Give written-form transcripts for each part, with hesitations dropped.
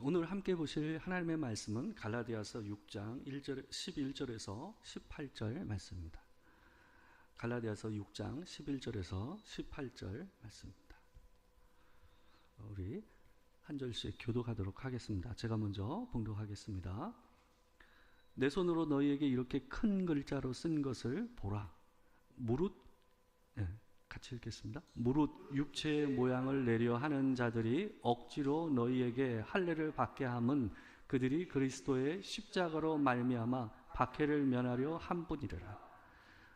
오늘 함께 보실 하나님의 말씀은 갈라디아서 6장 11절에서 18절 말씀입니다. 갈라디아서 6장 11절에서 18절 말씀입니다. 우리 한 절씩 교독하도록 하겠습니다. 제가 먼저 봉독하겠습니다. 내 손으로 너희에게 이렇게 큰 글자로 쓴 것을 보라. 무릇 같이 읽겠습니다. 무릇 육체의 모양을 내려 하는 자들이 억지로 너희에게 할례를 받게 함은 그들이 그리스도의 십자가로 말미암아 박해를 면하려 함뿐이라.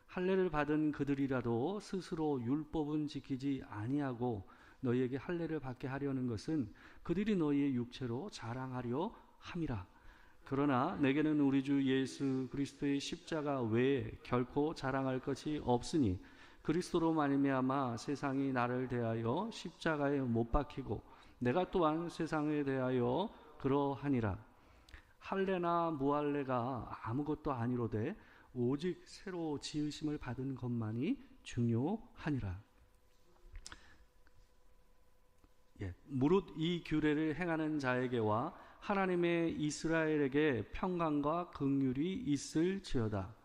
할례를 받은 그들이라도 스스로 율법은 지키지 아니하고 너희에게 할례를 받게 하려는 것은 그들이 너희의 육체로 자랑하려 함이라. 그러나 내게는 우리 주 예수 그리스도의 십자가 외에 결코 자랑할 것이 없으니 그리스도로 말미암아 세상이 나를 대하여 십자가에 못 박히고 내가 또한 세상에 대하여 그러하니라. 할례나 무할례가 아무것도 아니로되 오직 새로 지으심을 받은 것만이 중요하니라. 무릇 이 규례를 행하는 자에게와 하나님의 이스라엘에게 평강과 긍휼이 있을지어다.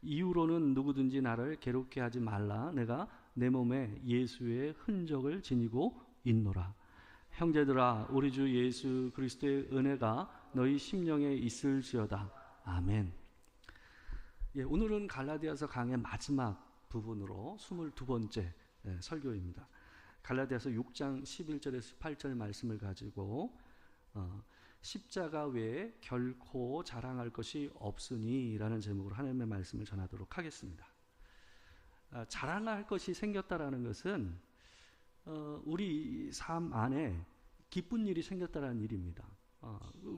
이후로는 누구든지 나를 괴롭게 하지 말라. 내가 내 몸에 예수의 흔적을 지니고 있노라. 형제들아, 우리 주 예수 그리스도의 은혜가 너희 심령에 있을지어다. 아멘. 오늘은 갈라디아서 강의 마지막 부분으로 22번째 설교입니다. 갈라디아서 6장 11절에서 18절 말씀을 가지고 십자가 외에 결코 자랑할 것이 없으니 라는 제목으로 하나님의 말씀을 전하도록 하겠습니다. 자랑할 것이 생겼다라는 것은 우리 삶 안에 기쁜 일이 생겼다라는 일입니다.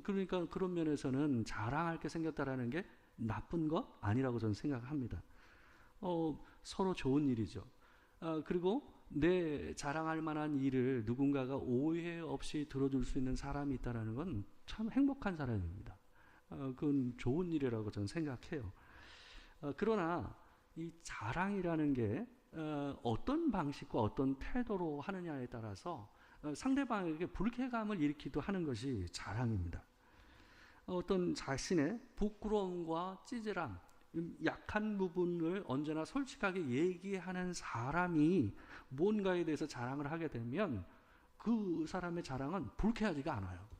그러니까 그런 면에서는 자랑할 게 생겼다라는 게 나쁜 것 아니라고 저는 생각합니다. 서로 좋은 일이죠. 그리고 내 자랑할 만한 일을 누군가가 오해 없이 들어줄 수 있는 사람이 있다는 건 참 행복한 사람입니다. 그건 좋은 일이라고 저는 생각해요. 그러나 이 자랑이라는 게 어떤 방식과 어떤 태도로 하느냐에 따라서 상대방에게 불쾌감을 일으키기도 하는 것이 자랑입니다. 어떤 자신의 부끄러움과 찌질함, 약한 부분을 언제나 솔직하게 얘기하는 사람이 뭔가에 대해서 자랑을 하게 되면 그 사람의 자랑은 불쾌하지가 않아요.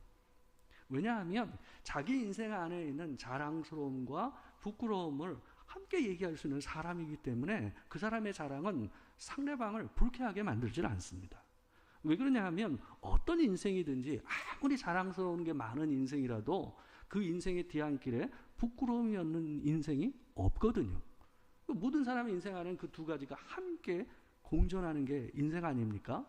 왜냐하면 자기 인생 안에 있는 자랑스러움과 부끄러움을 함께 얘기할 수 있는 사람이기 때문에 그 사람의 자랑은 상대방을 불쾌하게 만들질 않습니다. 왜 그러냐 하면 어떤 인생이든지 아무리 자랑스러운 게 많은 인생이라도 그 인생의 뒤안길에 부끄러움이 없는 인생이 없거든요. 모든 사람의 인생 안에는 그 두 가지가 함께 공존하는 게 인생 아닙니까?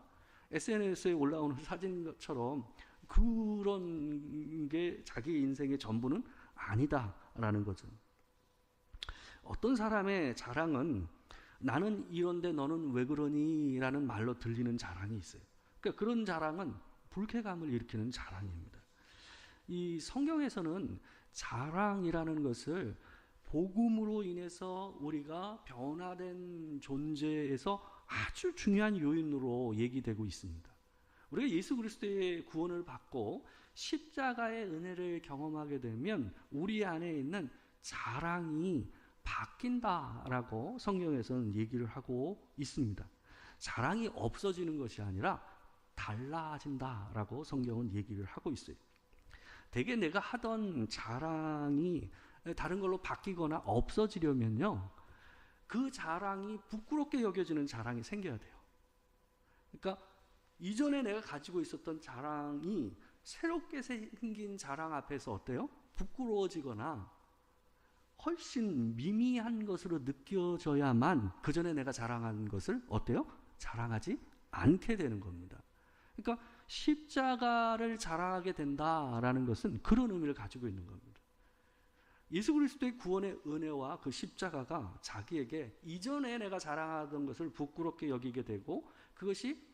SNS에 올라오는 사진처럼 그런 게 자기 인생의 전부는 아니다라는 거죠. 어떤 사람의 자랑은 나는 이런데 너는 왜 그러니? 라는 말로 들리는 자랑이 있어요. 그러니까 그런 자랑은 불쾌감을 일으키는 자랑입니다. 이 성경에서는 자랑이라는 것을 복음으로 인해서 우리가 변화된 존재에서 아주 중요한 요인으로 얘기되고 있습니다. 우리가 예수 그리스도의 구원을 받고 십자가의 은혜를 경험하게 되면 우리 안에 있는 자랑이 바뀐다라고 성경에서는 얘기를 하고 있습니다. 자랑이 없어지는 것이 아니라 달라진다라고 성경은 얘기를 하고 있어요. 대개 내가 하던 자랑이 다른 걸로 바뀌거나 없어지려면요, 그 자랑이 부끄럽게 여겨지는 자랑이 생겨야 돼요. 그러니까 이전에 내가 가지고 있었던 자랑이 새롭게 생긴 자랑 앞에서 어때요? 부끄러워지거나 훨씬 미미한 것으로 느껴져야만 그 전에 내가 자랑한 것을 어때요? 자랑하지 않게 되는 겁니다. 그러니까 십자가를 자랑하게 된다라는 것은 그런 의미를 가지고 있는 겁니다. 예수 그리스도의 구원의 은혜와 그 십자가가 자기에게 이전에 내가 자랑하던 것을 부끄럽게 여기게 되고 그것이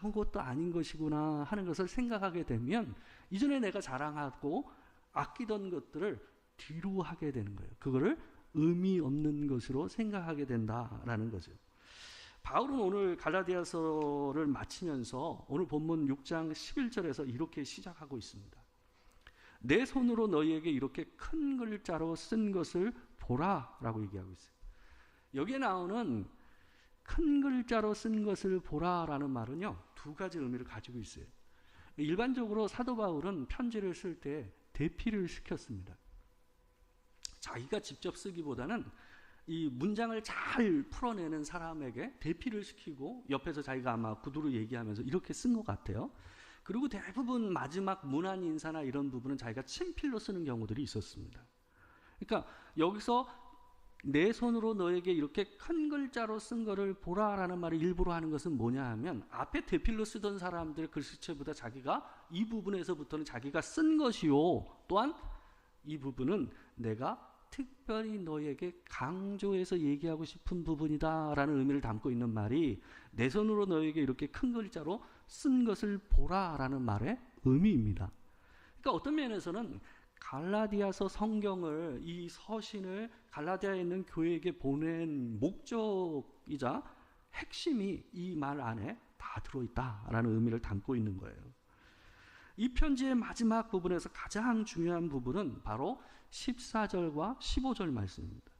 아무것도 아닌 것이구나 하는 것을 생각하게 되면 이전에 내가 자랑하고 아끼던 것들을 뒤로 하게 되는 거예요. 그거를 의미 없는 것으로 생각하게 된다라는 거죠. 바울은 오늘 갈라디아서를 마치면서 오늘 본문 6장 11절에서 이렇게 시작하고 있습니다. 내 손으로 너희에게 이렇게 큰 글자로 쓴 것을 보라라고 얘기하고 있어요. 여기에 나오는 큰 글자로 쓴 것을 보라라는 말은요, 두 가지 의미를 가지고 있어요. 일반적으로 사도 바울은 편지를 쓸 때 대피를 시켰습니다. 자기가 직접 쓰기보다는 이 문장을 잘 풀어내는 사람에게 대피를 시키고 옆에서 자기가 아마 구두로 얘기하면서 이렇게 쓴 것 같아요. 그리고 대부분 마지막 문안 인사나 이런 부분은 자기가 친필로 쓰는 경우들이 있었습니다. 그러니까 여기서 내 손으로 너에게 이렇게 큰 글자로 쓴 거를 보라라는 말을 일부러 하는 것은 뭐냐 하면, 앞에 대필로 쓰던 사람들의 글씨체보다 자기가 이 부분에서부터는 자기가 쓴 것이요, 또한 이 부분은 내가 특별히 너에게 강조해서 얘기하고 싶은 부분이다 라는 의미를 담고 있는 말이 내 손으로 너에게 이렇게 큰 글자로 쓴 것을 보라라는 말의 의미입니다. 그러니까 어떤 면에서는 갈라디아서 성경을, 이 서신을 갈라디아에 있는 교회에게 보낸 목적이자 핵심이 이 말 안에 다 들어있다라는 의미를 담고 있는 거예요. 이 편지의 마지막 부분에서 가장 중요한 부분은 바로 14절과 15절 말씀입니다.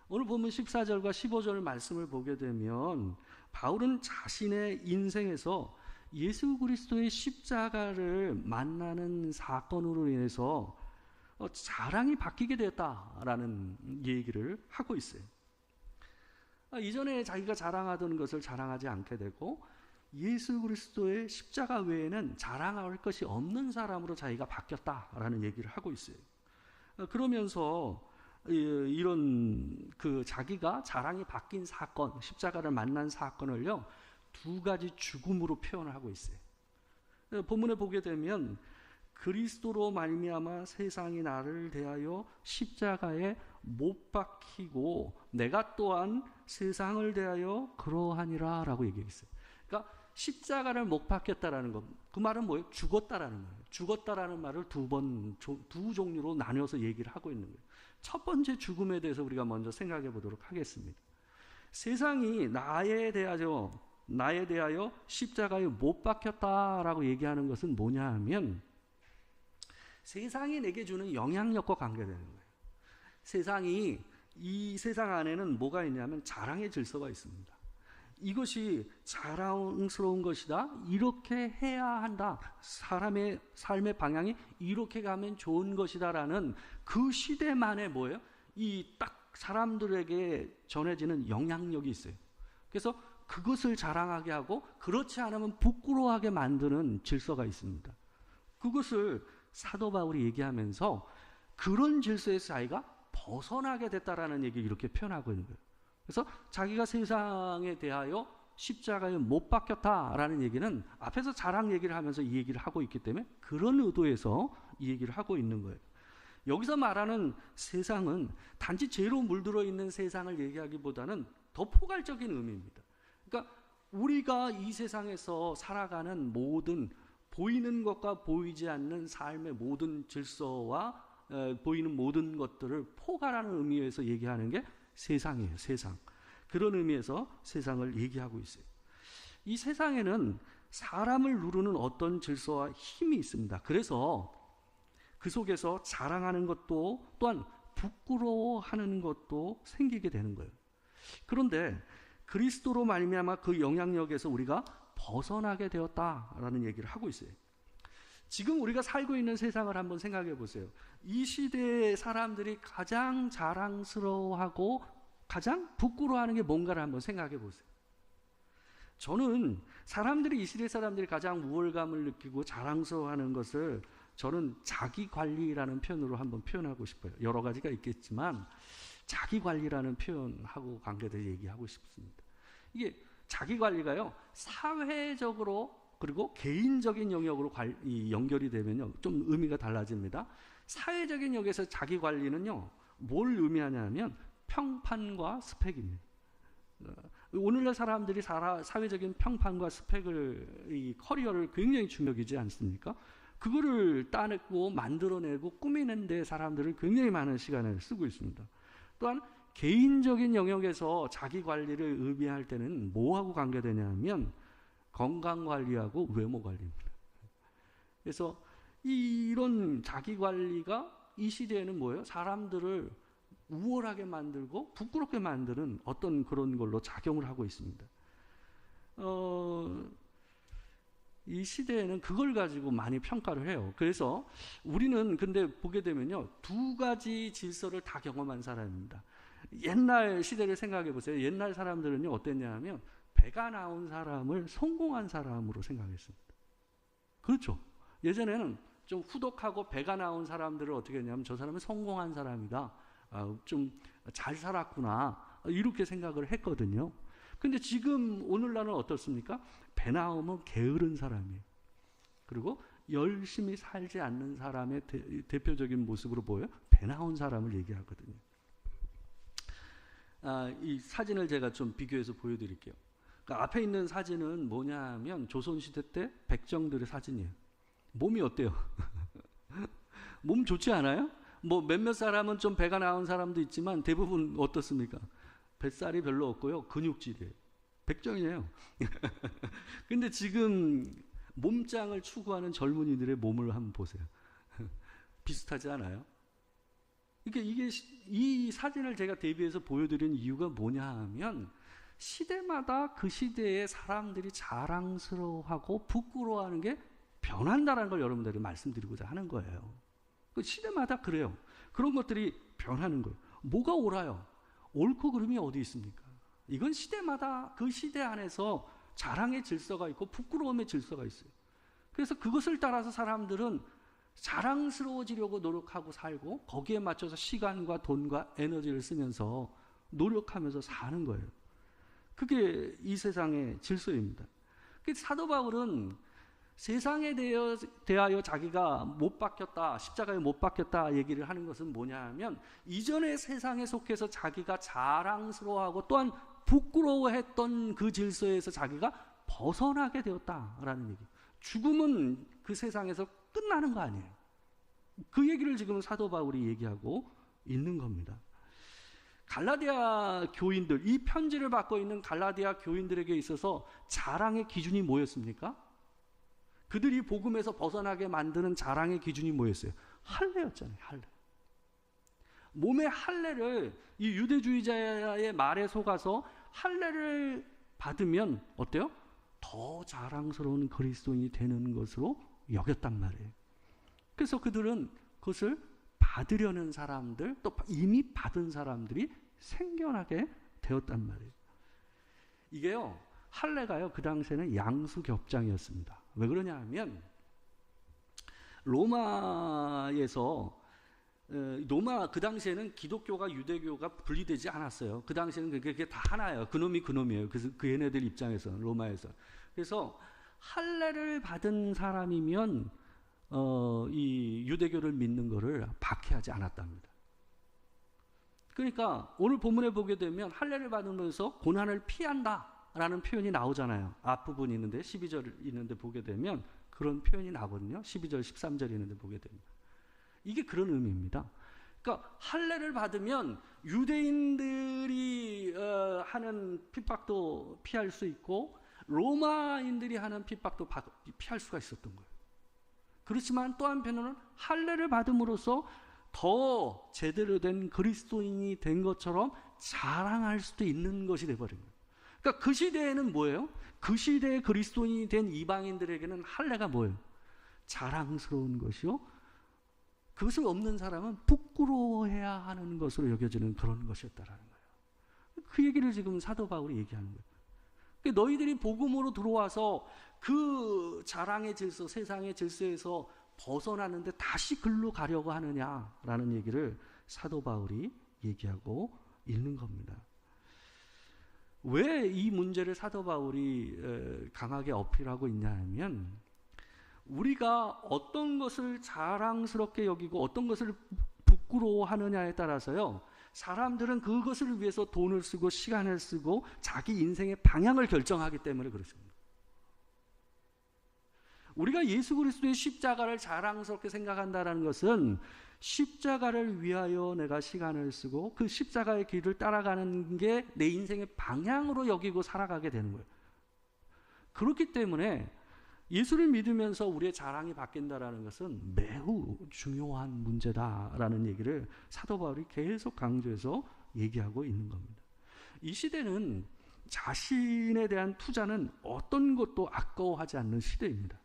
오늘 보면 14절과 15절 말씀을 보게 되면 바울은 자신의 인생에서 예수 그리스도의 십자가를 만나는 사건으로 인해서 자랑이 바뀌게 되었다라는 얘기를 하고 있어요. 이전에 자기가 자랑하던 것을 자랑하지 않게 되고 예수 그리스도의 십자가 외에는 자랑할 것이 없는 사람으로 자기가 바뀌었다라는 얘기를 하고 있어요. 그러면서 이런 그 자기가 자랑이 바뀐 사건, 십자가를 만난 사건을요, 두 가지 죽음으로 표현을 하고 있어요. 본문에 보게 되면 그리스도로 말미암아 세상이 나를 대하여 십자가에 못 박히고 내가 또한 세상을 대하여 그러하니라 라고 얘기했어요. 그러니까 십자가를 못 박혔다라는 것, 그 말은 뭐예요? 죽었다라는 말이에요. 죽었다라는 말을 두 종류로 나눠서 얘기를 하고 있는 거예요. 첫 번째 죽음에 대해서 우리가 먼저 생각해 보도록 하겠습니다. 세상이 나에 대하여 십자가에 못 박혔다라고 얘기하는 것은 뭐냐 하면, 세상이 내게 주는 영향력과 관계되는 거예요. 세상이, 이 세상 안에는 뭐가 있냐면 자랑의 질서가 있습니다. 이것이 자랑스러운 것이다, 이렇게 해야 한다, 사람의 삶의 방향이 이렇게 가면 좋은 것이다 라는 그 시대만의 뭐예요? 이 딱 사람들에게 전해지는 영향력이 있어요. 그래서 그것을 자랑하게 하고 그렇지 않으면 부끄러워하게 만드는 질서가 있습니다. 그것을 사도 바울이 얘기하면서 그런 질서에서 자기가 벗어나게 됐다라는 얘기를 이렇게 표현하고 있는 거예요. 그래서 자기가 세상에 대하여 십자가에 못 박혔다라는 얘기는 앞에서 자랑 얘기를 하면서 이 얘기를 하고 있기 때문에 그런 의도에서 이 얘기를 하고 있는 거예요. 여기서 말하는 세상은 단지 죄로 물들어 있는 세상을 얘기하기보다는 더 포괄적인 의미입니다. 그러니까 우리가 이 세상에서 살아가는 모든 보이는 것과 보이지 않는 삶의 모든 질서와 보이는 모든 것들을 포괄하는 의미에서 얘기하는 게 세상이에요. 세상. 그런 의미에서 세상을 얘기하고 있어요. 이 세상에는 사람을 누르는 어떤 질서와 힘이 있습니다. 그래서 그 속에서 자랑하는 것도 또한 부끄러워하는 것도 생기게 되는 거예요. 그런데 그리스도로 말미암아 그 영향력에서 우리가 벗어나게 되었다라는 얘기를 하고 있어요. 지금 우리가 살고 있는 세상을 한번 생각해 보세요. 이 시대의 사람들이 가장 자랑스러워하고 가장 부끄러워하는 게 뭔가를 한번 생각해 보세요. 저는 이 시대 사람들이 가장 우월감을 느끼고 자랑스러워하는 것을 저는 자기관리라는 표현으로 한번 표현하고 싶어요. 여러 가지가 있겠지만 자기관리라는 표현하고 관계돼서 얘기하고 싶습니다. 이게 자기관리가요, 사회적으로 그리고 개인적인 영역으로 연결이 되면요, 좀 의미가 달라집니다. 사회적인 영역에서 자기관리는요, 뭘 의미하냐면 평판과 스펙입니다. 오늘날 사람들이 사회적인 평판과 스펙을, 이 커리어를 굉장히 중요하지 않습니까? 그거를 따내고 만들어내고 꾸미는 데 사람들은 굉장히 많은 시간을 쓰고 있습니다. 또한 개인적인 영역에서 자기 관리를 의미할 때는 뭐하고 관계되냐면 건강 관리하고 외모 관리입니다. 그래서 이런 자기 관리가 이 시대에는 뭐예요? 사람들을 우월하게 만들고 부끄럽게 만드는 어떤 그런 걸로 작용을 하고 있습니다. 이 시대에는 그걸 가지고 많이 평가를 해요. 그래서 우리는 근데 보게 되면요, 두 가지 질서를 다 경험한 사람입니다. 옛날 시대를 생각해 보세요. 옛날 사람들은요, 어땠냐 하면 배가 나온 사람을 성공한 사람으로 생각했습니다. 그렇죠. 예전에는 좀 후덕하고 배가 나온 사람들을 어떻게 했냐면 저 사람은 성공한 사람이다, 좀 잘 살았구나, 이렇게 생각을 했거든요. 근데 지금 오늘날은 어떻습니까? 배 나오면 게으른 사람이에요. 그리고 열심히 살지 않는 사람의 대표적인 모습으로 보여요. 배 나온 사람을 얘기하거든요. 이 사진을 제가 좀 비교해서 보여드릴게요. 그러니까 앞에 있는 사진은 뭐냐면 조선시대 때 백정들의 사진이에요. 몸이 어때요? 몸 좋지 않아요? 뭐 몇몇 사람은 좀 배가 나온 사람도 있지만 대부분 어떻습니까? 뱃살이 별로 없고요, 근육질이에요. 백정이에요. 근데 지금 몸짱을 추구하는 젊은이들의 몸을 한번 보세요. 비슷하지 않아요? 이게 이 사진을 제가 대비해서 보여드린 이유가 뭐냐 하면 시대마다 그 시대의 사람들이 자랑스러워하고 부끄러워하는 게 변한다는 걸 여러분들이 말씀드리고자 하는 거예요. 그 시대마다 그래요. 그런 것들이 변하는 거예요. 뭐가 옳아요? 옳고 그름이 어디 있습니까? 이건 시대마다 그 시대 안에서 자랑의 질서가 있고 부끄러움의 질서가 있어요. 그래서 그것을 따라서 사람들은 자랑스러워지려고 노력하고 살고 거기에 맞춰서 시간과 돈과 에너지를 쓰면서 노력하면서 사는 거예요. 그게 이 세상의 질서입니다. 사도 바울은 세상에 대하여 자기가 못 박혔다, 십자가에 못 박혔다 얘기를 하는 것은 뭐냐 하면 이전의 세상에 속해서 자기가 자랑스러워하고 또한 부끄러워했던 그 질서에서 자기가 벗어나게 되었다라는 얘기. 죽음은 그 세상에서 끝나는 거 아니에요. 그 얘기를 지금 사도 바울이 얘기하고 있는 겁니다. 갈라디아 교인들, 이 편지를 받고 있는 갈라디아 교인들에게 있어서 자랑의 기준이 뭐였습니까? 그들이 복음에서 벗어나게 만드는 자랑의 기준이 뭐였어요? 할례였잖아요. 할례. 몸의 할례를, 이 유대주의자의 말에 속아서 할례를 받으면 어때요? 더 자랑스러운 그리스도인이 되는 것으로 여겼단 말이에요. 그래서 그들은 그것을 받으려는 사람들, 또 이미 받은 사람들이 생겨나게 되었단 말이에요. 이게요, 할례가요, 그 당시에는 양수겹장이었습니다. 왜 그러냐 하면 로마에서 로마 그 당시에는 기독교가 유대교가 분리되지 않았어요. 그 당시에는 그게 다 하나예요. 그놈이 그놈이에요. 그래서 그 얘네들 입장에서는 로마에서. 그래서 할례를 받은 사람이면 이 유대교를 믿는 것을 박해하지 않았답니다. 그러니까 오늘 본문에 보게 되면 할례를 받으면서 고난을 피한다라는 표현이 나오잖아요. 앞부분이 있는데 12절 있는데 보게 되면 그런 표현이 나거든요. 12절 13절 있는데 보게 되면 이게 그런 의미입니다. 그러니까 할례를 받으면 유대인들이 하는 핍박도 피할 수 있고 로마인들이 하는 핍박도 피할 수가 있었던 거예요. 그렇지만 또 한편으로는 할례를 받음으로써 더 제대로 된 그리스도인이 된 것처럼 자랑할 수도 있는 것이 되어버린 거예요. 그러니까 그 시대에는 뭐예요? 그 시대의 그리스도인이 된 이방인들에게는 할례가 뭐예요? 자랑스러운 것이요, 그것을 없는 사람은 부끄러워해야 하는 것으로 여겨지는 그런 것이었다라는 거예요. 그 얘기를 지금 사도 바울이 얘기하는 거예요. 그러니까 너희들이 복음으로 들어와서 그 자랑의 질서, 세상의 질서에서 벗어나는데 다시 글로 가려고 하느냐라는 얘기를 사도 바울이 얘기하고 있는 겁니다. 왜 이 문제를 사도 바울이 강하게 어필하고 있냐 하면 우리가 어떤 것을 자랑스럽게 여기고 어떤 것을 부끄러워하느냐에 따라서요, 사람들은 그것을 위해서 돈을 쓰고 시간을 쓰고 자기 인생의 방향을 결정하기 때문에 그렇습니다. 우리가 예수 그리스도의 십자가를 자랑스럽게 생각한다는 것은 십자가를 위하여 내가 시간을 쓰고 그 십자가의 길을 따라가는 게 내 인생의 방향으로 여기고 살아가게 되는 거예요. 그렇기 때문에 예수를 믿으면서 우리의 자랑이 바뀐다라는 것은 매우 중요한 문제다라는 얘기를 사도 바울이 계속 강조해서 얘기하고 있는 겁니다. 이 시대는 자신에 대한 투자는 어떤 것도 아까워하지 않는 시대입니다.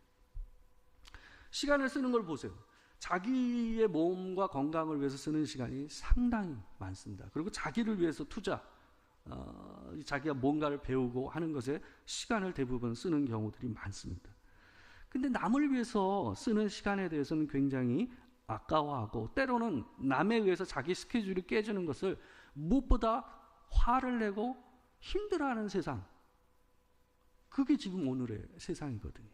시간을 쓰는 걸 보세요. 자기의 몸과 건강을 위해서 쓰는 시간이 상당히 많습니다. 그리고 자기를 위해서 투자, 자기가 뭔가를 배우고 하는 것에 시간을 대부분 쓰는 경우들이 많습니다. 근데 남을 위해서 쓰는 시간에 대해서는 굉장히 아까워하고, 때로는 남에 의해서 자기 스케줄이 깨지는 것을 무엇보다 화를 내고 힘들어하는 세상, 그게 지금 오늘의 세상이거든요.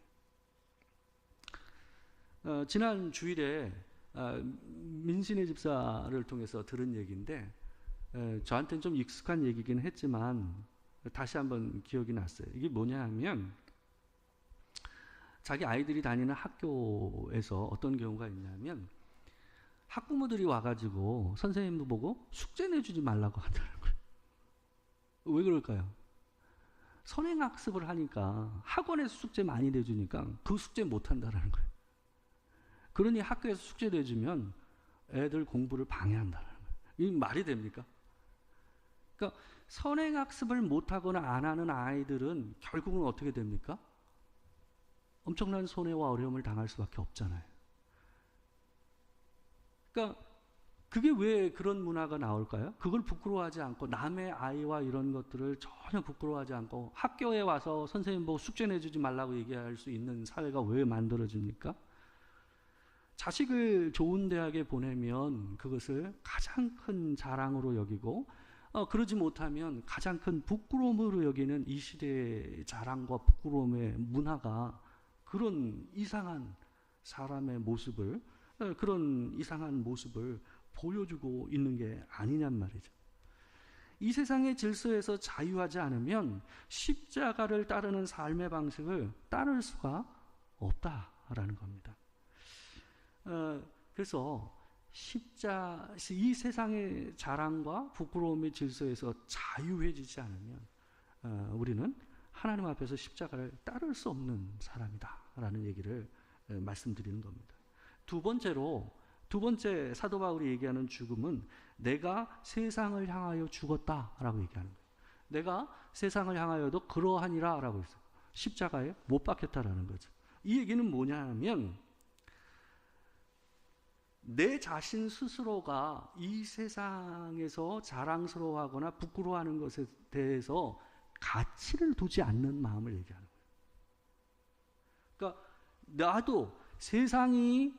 지난 주일에 민신의 집사를 통해서 들은 얘기인데, 저한테는 좀 익숙한 얘기긴 했지만 다시 한번 기억이 났어요. 이게 뭐냐 하면, 자기 아이들이 다니는 학교에서 어떤 경우가 있냐면, 학부모들이 와가지고 선생님도 보고 숙제 내주지 말라고 하더라고요. 왜 그럴까요? 선행학습을 하니까 학원에서 숙제 많이 내주니까 그 숙제 못한다라는 거예요. 그러니 학교에서 숙제 내주면 애들 공부를 방해한다는 거예요. 이게 말이 됩니까? 그러니까 선행학습을 못하거나 안 하는 아이들은 결국은 어떻게 됩니까? 엄청난 손해와 어려움을 당할 수밖에 없잖아요. 그러니까 그게 왜 그런 문화가 나올까요? 그걸 부끄러워하지 않고, 남의 아이와 이런 것들을 전혀 부끄러워하지 않고 학교에 와서 선생님 보고 숙제 내주지 말라고 얘기할 수 있는 사회가 왜 만들어집니까? 자식을 좋은 대학에 보내면 그것을 가장 큰 자랑으로 여기고, 그러지 못하면 가장 큰 부끄러움으로 여기는 이 시대의 자랑과 부끄러움의 문화가 그런 이상한 사람의 모습을, 그런 이상한 모습을 보여주고 있는 게 아니냔 말이죠. 이 세상의 질서에서 자유하지 않으면 십자가를 따르는 삶의 방식을 따를 수가 없다라는 겁니다. 그래서 이 세상의 자랑과 부끄러움의 질서에서 자유해지지 않으면 우리는 하나님 앞에서 십자가를 따를 수 없는 사람이다라는 얘기를 말씀드리는 겁니다. 두 번째 사도 바울이 얘기하는 죽음은 내가 세상을 향하여 죽었다라고 얘기하는 거예요. 내가 세상을 향하여도 그러하니라 라고 했어요. 십자가에 못 박혔다라는 거죠. 이 얘기는 뭐냐 하면, 내 자신 스스로가 이 세상에서 자랑스러워하거나 부끄러워하는 것에 대해서 가치를 두지 않는 마음을 얘기하는 거예요. 그러니까 나도 세상이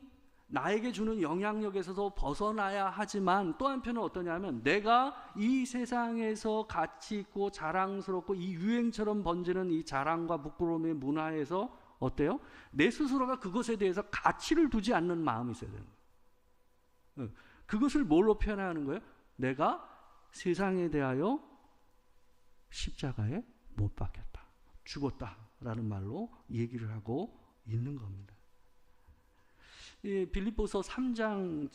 나에게 주는 영향력에서도 벗어나야 하지만, 또 한편은 어떠냐면, 내가 이 세상에서 가치 있고 자랑스럽고 이 유행처럼 번지는 이 자랑과 부끄러움의 문화에서 어때요? 내 스스로가 그것에 대해서 가치를 두지 않는 마음이 있어야 되는 거예요. 그것을 뭘로 표현하는 거예요? 내가 세상에 대하여 십자가에 못 박혔다, 죽었다라는 말로 얘기를 하고 있는 겁니다. 빌립보서 3장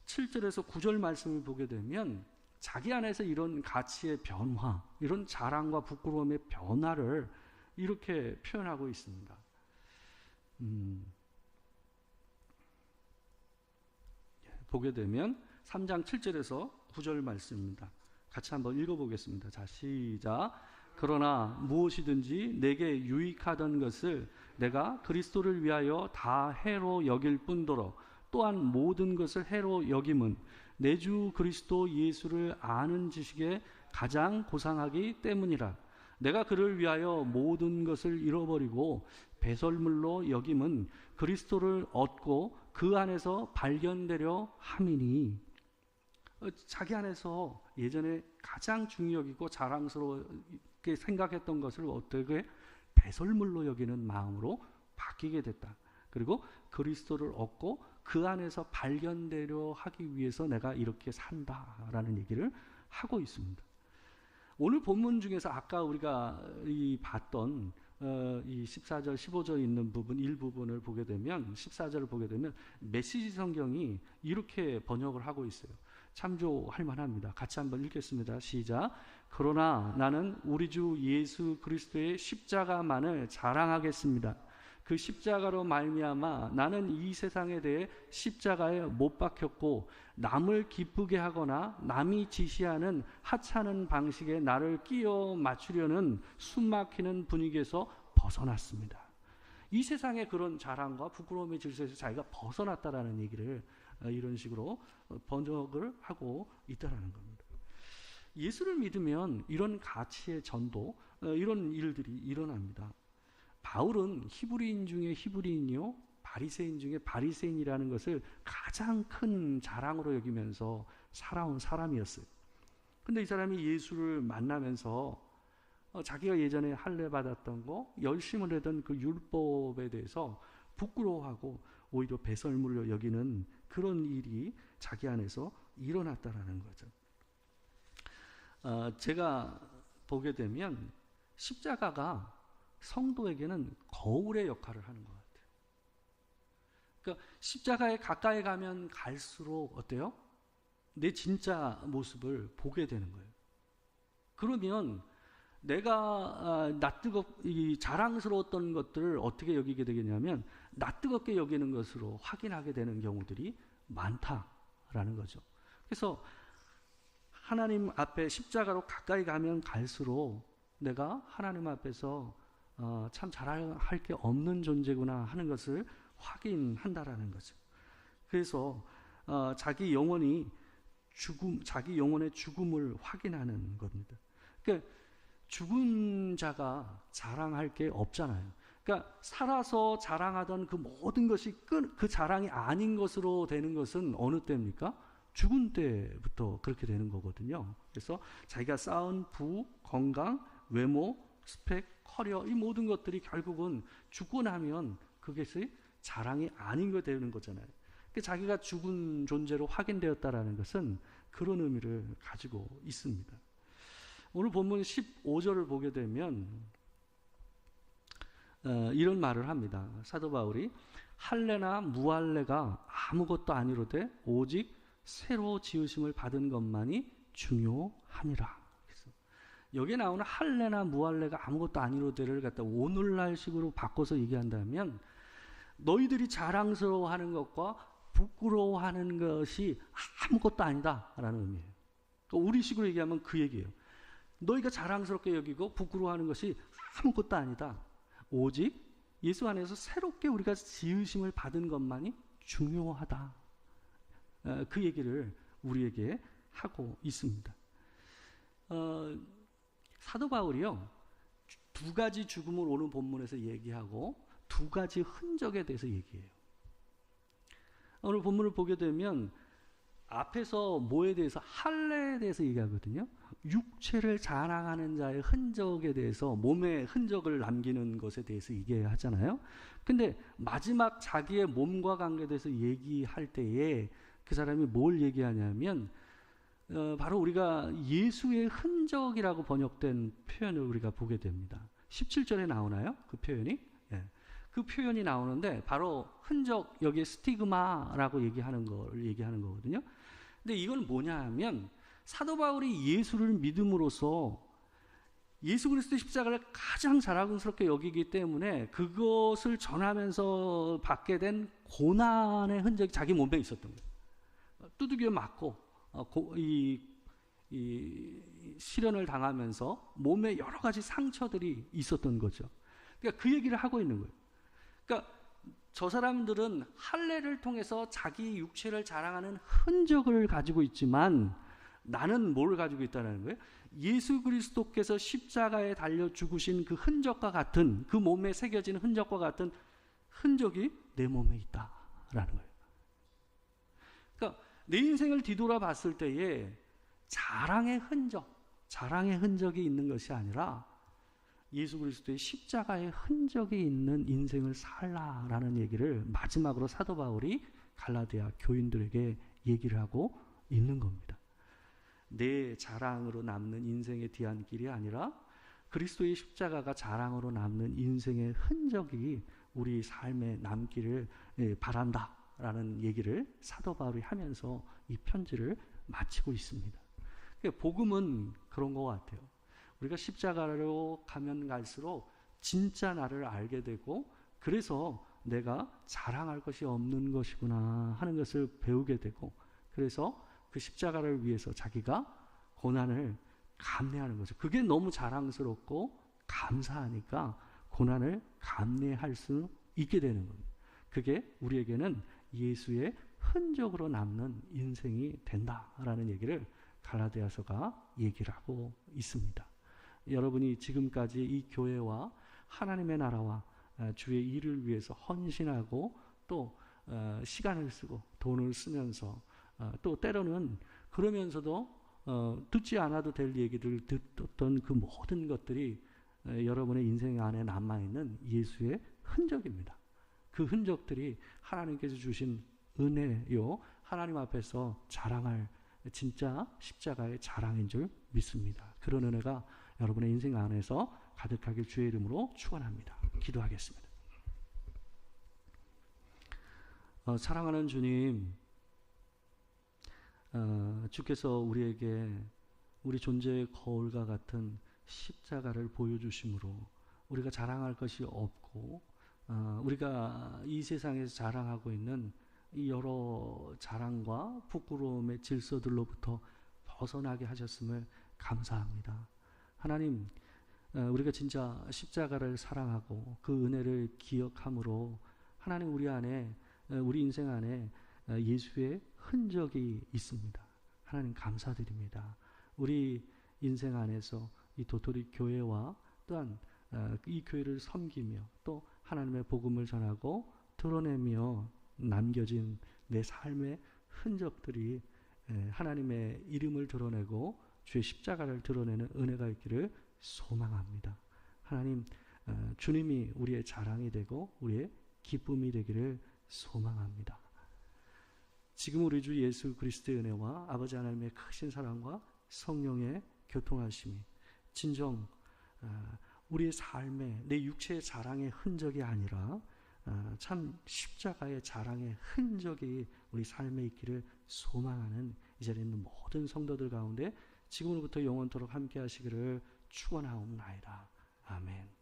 7절에서 9절 말씀을 보게 되면, 자기 안에서 이런 가치의 변화, 이런 자랑과 부끄러움의 변화를 이렇게 표현하고 있습니다. 보게 되면 3장 7절에서 9절 말씀입니다. 같이 한번 읽어보겠습니다. 자, 시작. 그러나 무엇이든지 내게 유익하던 것을 내가 그리스도를 위하여 다 해로 여길 뿐더러 또한 모든 것을 해로 여김은 내 주 그리스도 예수를 아는 지식에 가장 고상하기 때문이라. 내가 그를 위하여 모든 것을 잃어버리고 배설물로 여김은 그리스도를 얻고 그 안에서 발견되려 함이니. 자기 안에서 예전에 가장 중요하고 자랑스럽게 생각했던 것을 어떻게 배설물로 여기는 마음으로 바뀌게 됐다. 그리고 그리스도를 얻고 그 안에서 발견되려 하기 위해서 내가 이렇게 산다라는 얘기를 하고 있습니다. 오늘 본문 중에서 아까 우리가 봤던 이 14절, 15절 있는 부분, 일부분을 보게 되면, 14절을 보게 되면 메시지 성경이 이렇게 번역을 하고 있어요. 참조할 만합니다. 같이 한번 읽겠습니다. 시작. 그러나 나는 우리 주 예수 그리스도의 십자가만을 자랑하겠습니다. 그 십자가로 말미암아 나는 이 세상에 대해 십자가에 못 박혔고 남을 기쁘게 하거나 남이 지시하는 하찮은 방식에 나를 끼워 맞추려는 숨막히는 분위기에서 벗어났습니다. 이 세상의 그런 자랑과 부끄러움의 질서에서 자기가 벗어났다라는 얘기를 이런 식으로 번역을 하고 있다라는 겁니다. 예수를 믿으면 이런 가치의 전도, 이런 일들이 일어납니다. 바울은 히브리인 중에 히브리인이요 바리새인 중에 바리새인이라는 것을 가장 큰 자랑으로 여기면서 살아온 사람이었어요. 근데 이 사람이 예수를 만나면서 자기가 예전에 할례 받았던 거, 열심을 하던 그 율법에 대해서 부끄러워하고 오히려 배설물로 여기는 그런 일이 자기 안에서 일어났다라는 거죠. 제가 보게 되면 십자가가 성도에게는 거울의 역할을 하는 것 같아요. 그러니까 십자가에 가까이 가면 갈수록 어때요? 내 진짜 모습을 보게 되는 거예요. 그러면 내가 자랑스러웠던 것들을 어떻게 여기게 되겠냐면 낯뜨겁게 여기는 것으로 확인하게 되는 경우들이 많다라는 거죠. 그래서 하나님 앞에 십자가로 가까이 가면 갈수록 내가 하나님 앞에서 참 자랑할 게 없는 존재구나 하는 것을 확인한다라는 거죠. 그래서 자기 영혼의 죽음을 확인하는 겁니다. 그러니까 죽은 자가 자랑할 게 없잖아요. 그러니까 살아서 자랑하던 그 모든 것이 그 자랑이 아닌 것으로 되는 것은 어느 때입니까? 죽은 때부터 그렇게 되는 거거든요. 그래서 자기가 쌓은 부, 건강, 외모, 스펙, 커리어 이 모든 것들이 결국은 죽고 나면 그것이 자랑이 아닌 거 되는 거잖아요. 그러니까 자기가 죽은 존재로 확인되었다라는 것은 그런 의미를 가지고 있습니다. 오늘 본문 15절을 보게 되면 이런 말을 합니다. 사도 바울이 할례나 무할례가 아무것도 아니로되 오직 새로 지으심을 받은 것만이 중요하니라. 여기에 나오는 할례나 무할례가 아무것도 아니로되를 갖다 오늘날식으로 바꿔서 얘기한다면 너희들이 자랑스러워하는 것과 부끄러워하는 것이 아무것도 아니다라는 의미예요. 그러니까 우리식으로 얘기하면 그 얘기예요. 너희가 자랑스럽게 여기고 부끄러워하는 것이 아무것도 아니다. 오직 예수 안에서 새롭게 우리가 지으심을 받은 것만이 중요하다. 그 얘기를 우리에게 하고 있습니다. 사도 바울이요, 두 가지 죽음을 오늘 본문에서 얘기하고 두 가지 흔적에 대해서 얘기해요. 오늘 본문을 보게 되면 앞에서 뭐에 대해서 할례에 대해서 얘기하거든요. 육체를 자랑하는 자의 흔적에 대해서 몸의 흔적을 남기는 것에 대해서 얘기하잖아요. 근데 마지막 자기의 몸과 관계돼서 얘기할 때에 그 사람이 뭘 얘기하냐면 바로 우리가 예수의 흔적이라고 번역된 표현을 우리가 보게 됩니다. 17절에 나오나요? 그 표현이? 예. 그 표현이 나오는데 바로 흔적, 여기에 스티그마라고 얘기하는 거거든요. 근데 이건 뭐냐 하면 사도 바울이 예수를 믿음으로써 예수 그리스도의 십자가를 가장 자랑스럽게 여기기 때문에 그것을 전하면서 받게 된 고난의 흔적이 자기 몸에 있었던 거예요. 두들겨 맞고 시련을 당하면서 몸에 여러 가지 상처들이 있었던 거죠. 그러니까 그 얘기를 하고 있는 거예요. 그러니까 저 사람들은 할례를 통해서 자기 육체를 자랑하는 흔적을 가지고 있지만 나는 뭘 가지고 있다는 거예요? 예수 그리스도께서 십자가에 달려 죽으신 그 흔적과 같은, 그 몸에 새겨진 흔적과 같은 흔적이 내 몸에 있다라는 거예요. 그러니까 내 인생을 뒤돌아봤을 때에 자랑의 흔적이 있는 것이 아니라 예수 그리스도의 십자가의 흔적이 있는 인생을 살라라는 얘기를 마지막으로 사도 바울이 갈라디아 교인들에게 얘기를 하고 있는 겁니다. 내 자랑으로 남는 인생의 뒤안길이 아니라 그리스도의 십자가가 자랑으로 남는 인생의 흔적이 우리 삶에 남기를 바란다라는 얘기를 사도 바울이 하면서 이 편지를 마치고 있습니다. 복음은 그런 것 같아요. 우리가 십자가로 가면 갈수록 진짜 나를 알게 되고 그래서 내가 자랑할 것이 없는 것이구나 하는 것을 배우게 되고, 그래서 그 십자가를 위해서 자기가 고난을 감내하는 거죠. 그게 너무 자랑스럽고 감사하니까 고난을 감내할 수 있게 되는 겁니다. 그게 우리에게는 예수의 흔적으로 남는 인생이 된다라는 얘기를 갈라디아서가 얘기를 하고 있습니다. 여러분이 지금까지 이 교회와 하나님의 나라와 주의 일을 위해서 헌신하고 또 시간을 쓰고 돈을 쓰면서 또 때로는 그러면서도 듣지 않아도 될 얘기들을 듣던 그 모든 것들이 여러분의 인생 안에 남아있는 예수의 흔적입니다. 그 흔적들이 하나님께서 주신 은혜요, 하나님 앞에서 자랑할 진짜 십자가의 자랑인 줄 믿습니다. 그런 은혜가 여러분의 인생 안에서 가득하길 주의 이름으로 축원합니다. 기도하겠습니다. 사랑하는 주님, 주께서 우리에게 우리 존재의 거울과 같은 십자가를 보여주심으로 우리가 자랑할 것이 없고, 우리가 이 세상에서 자랑하고 있는 이 여러 자랑과 부끄러움의 질서들로부터 벗어나게 하셨음을 감사합니다. 하나님, 우리가 진짜 십자가를 사랑하고 그 은혜를 기억함으로 하나님 우리 안에, 우리 인생 안에 예수의 흔적이 있습니다. 하나님 감사드립니다. 우리 인생 안에서 이 도토리 교회와 또한 이 교회를 섬기며 또 하나님의 복음을 전하고 드러내며 남겨진 내 삶의 흔적들이 하나님의 이름을 드러내고 주의 십자가를 드러내는 은혜가 있기를 소망합니다. 하나님, 주님이 우리의 자랑이 되고 우리의 기쁨이 되기를 소망합니다. 지금 우리 주 예수 그리스도의 은혜와 아버지 하나님의 크신 사랑과 성령의 교통하심이 진정 우리의 삶에 내 육체의 자랑의 흔적이 아니라 참 십자가의 자랑의 흔적이 우리 삶에 있기를 소망하는 이 자리에 있는 모든 성도들 가운데 지금으로부터 영원토록 함께 하시기를 축원하옵나이다. 아멘.